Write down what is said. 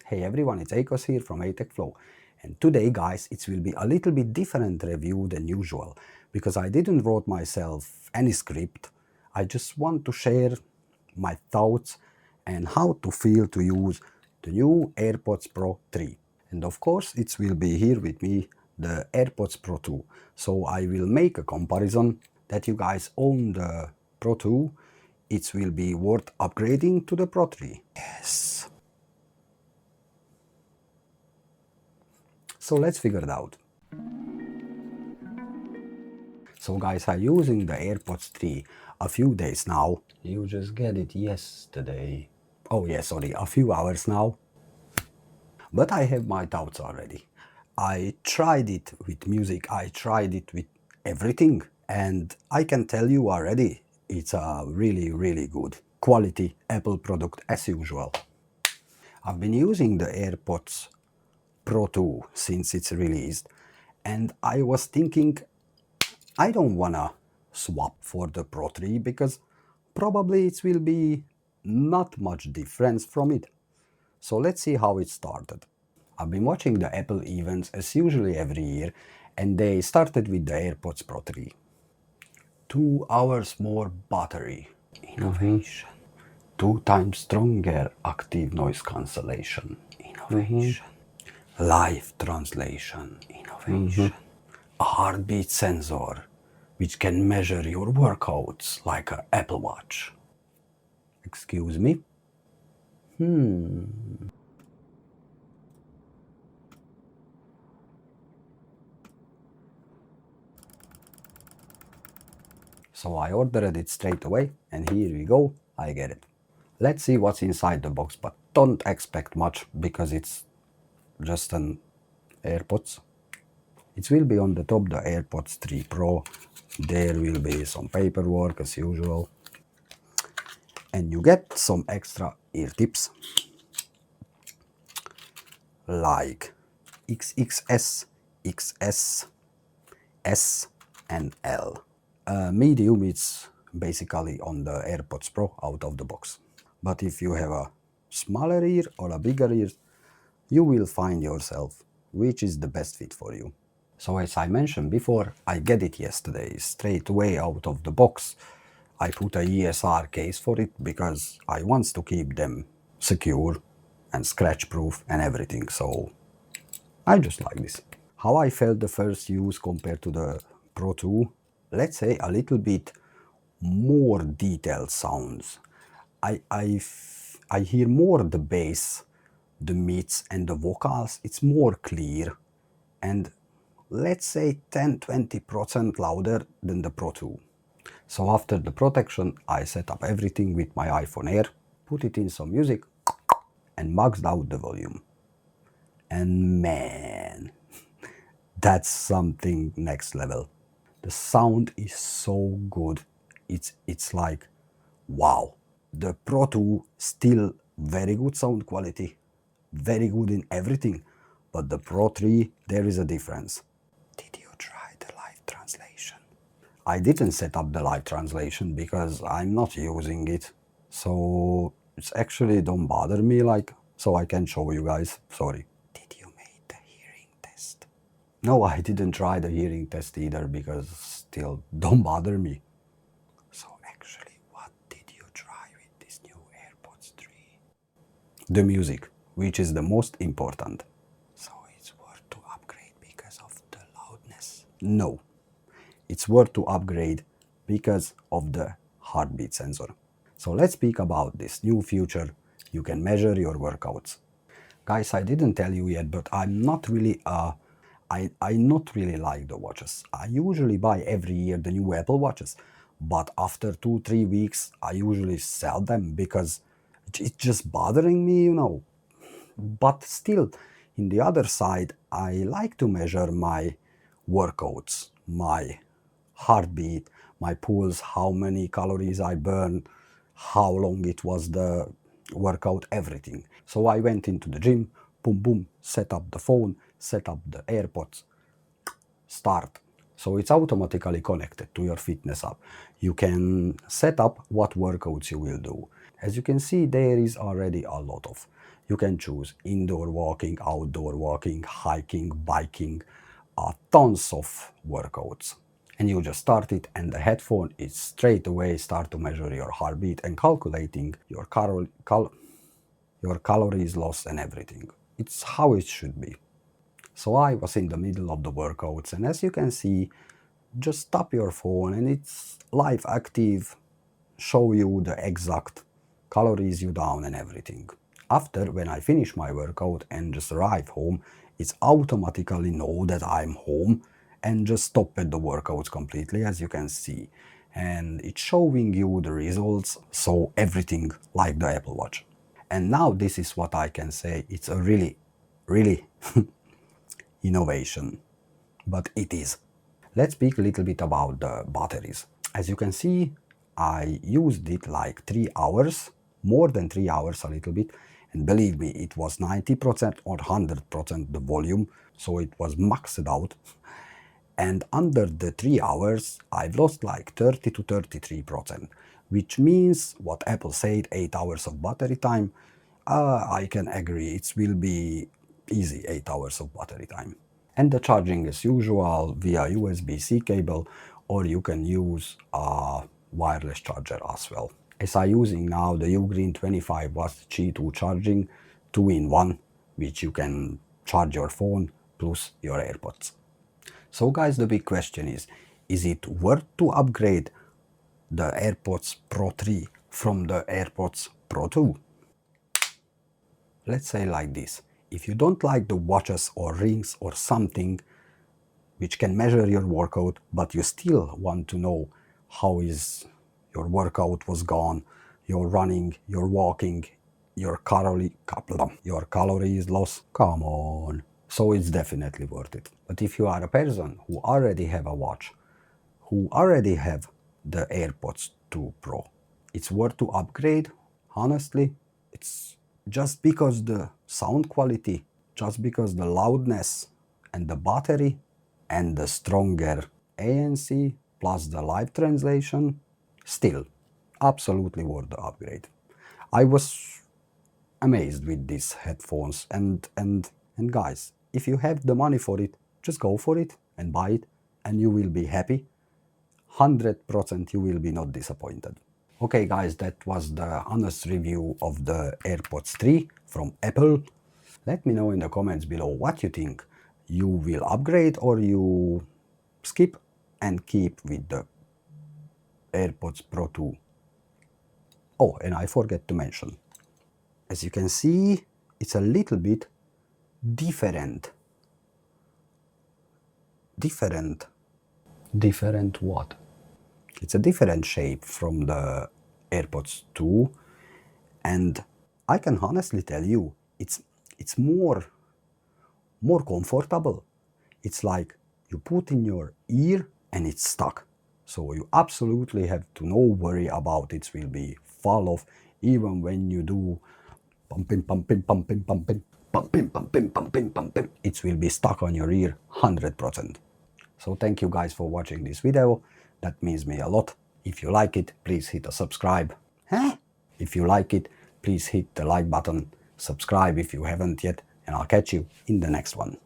Hey everyone, it's Akos here from Flow, and today guys it will be a little bit different review than usual because I didn't wrote myself any script. I just want to share my thoughts and how to feel to use the new AirPods Pro 3. And of course it will be here with me the AirPods Pro 2. So I will make a comparison that you guys own the Pro 2. It will be worth upgrading to the Pro 3. Yes. So let's figure it out. So guys, I'm using the AirPods 3 a few days now. You just get it yesterday. Oh yeah, sorry, a few hours now. But I have my thoughts already. I tried it with music, I tried it with everything, and I can tell you already, it's a really good quality Apple product as usual. I've been using the AirPods Pro 2 since it's released, and I was thinking I don't wanna swap for the Pro 3 because probably it will be not much difference from it. So let's see how it started. I've been watching the Apple events as usually every year, and they started with the AirPods Pro 3. 2 hours more battery. Innovation. 2 times stronger active noise cancellation. Innovation. Live translation. Innovation. A heartbeat sensor, which can measure your workouts like an Apple Watch. Excuse me? So I ordered it straight away, and here we go, I get it. Let's see what's inside the box, but don't expect much because it's just an AirPods. It will be on the top the AirPods 3 Pro. There will be some paperwork as usual. And you get some extra ear tips like XXS, XS, S and L. Medium is basically on the AirPods Pro out of the box. But if you have a smaller ear or a bigger ear, you will find yourself which is the best fit for you. So as I mentioned before, I get it yesterday straight away out of the box. I put a ESR case for it because I want to keep them secure and scratch proof and everything, so I just like this. How I felt the first use compared to the Pro 2, let's say a little bit more detailed sounds. I hear more the bass, the mids and the vocals. It's more clear and let's say 10-20% louder than the Pro 2. So after the protection, I set up everything with my iPhone Air, put it in some music and maxed out the volume. And man, that's something next level. The sound is so good. It's like, wow. The Pro 2 still very good sound quality, very good in everything, but the Pro 3, there is a difference. Did you try the live translation? I didn't set up the live translation because I'm not using it, so it's actually don't bother me like, so I can show you guys, sorry. Did you make the hearing test? No, I didn't try the hearing test either because still don't bother me. So actually, what did you try with this new AirPods 3? The music, which is the most important. So it's worth to upgrade because of the loudness? No, it's worth to upgrade because of the heartbeat sensor. So let's speak about this new feature. You can measure your workouts. Guys, I didn't tell you yet, but I'm not really I not really like the watches. I usually buy every year the new Apple watches, but after 2-3 weeks I usually sell them because it's just bothering me, you know. But still, in the other side, I like to measure my workouts, my heartbeat, my pulse, how many calories I burn, how long it was the workout, everything. So I went into the gym, boom, set up the phone, set up the AirPods, start. So it's automatically connected to your fitness app. You can set up what workouts you will do. As you can see, there is already a lot of. You can choose indoor walking, outdoor walking, hiking, biking, tons of workouts. And you just start it, and the headphone is straight away start to measure your heartbeat and calculating your calories lost and everything. It's how it should be. So I was in the middle of the workouts, and as you can see, just stop your phone and it's live active, show you the exact calories you down and everything. After, when I finish my workout and just arrive home, it's automatically know that I'm home and just stop at the workouts completely, as you can see. And it's showing you the results, so everything like the Apple Watch. And now this is what I can say, it's a really, really innovation, but it is. Let's speak a little bit about the batteries. As you can see, I used it like 3 hours, more than 3 hours a little bit, and believe me, it was 90% or 100% the volume, so it was maxed out. And under the 3 hours, I've lost like 30 to 33%, which means what Apple said, 8 hours of battery time. I can agree, it will be easy 8 hours of battery time. And the charging as usual via USB-C cable, or you can use a wireless charger as well. As I'm using now the Ugreen 25 watts G2 charging 2-in-1, which you can charge your phone plus your AirPods. So guys, the big question is it worth to upgrade the AirPods Pro 3 from the AirPods Pro 2? Let's say like this, if you don't like the watches or rings or something which can measure your workout, but you still want to know how is your workout was gone, your running, your walking, your calories lost, come on. So it's definitely worth it. But if you are a person who already have a watch, who already have the AirPods 2 Pro, it's worth to upgrade. Honestly, it's just because the sound quality, just because the loudness and the battery and the stronger ANC plus the live translation, still absolutely worth the upgrade. I was amazed with these headphones, and guys, if you have the money for it, just go for it and buy it, and you will be happy. 100% you will be not disappointed. Okay guys, that was the honest review of the AirPods 3 from Apple. Let me know in the comments below what you think. You will upgrade or you skip and keep with the AirPods Pro 2. Oh, and I forget to mention, as you can see, it's a little bit different. Different what? It's a different shape from the AirPods 2, and I can honestly tell you, it's more comfortable. It's like you put in your ear and it's stuck. So you absolutely have to no worry about it will be fall off, even when you do pumping, it will be stuck on your ear 100%. So thank you guys for watching this video. That means me a lot. If you like it, please hit a subscribe. If you like it, please hit the like button. Subscribe if you haven't yet, and I'll catch you in the next one.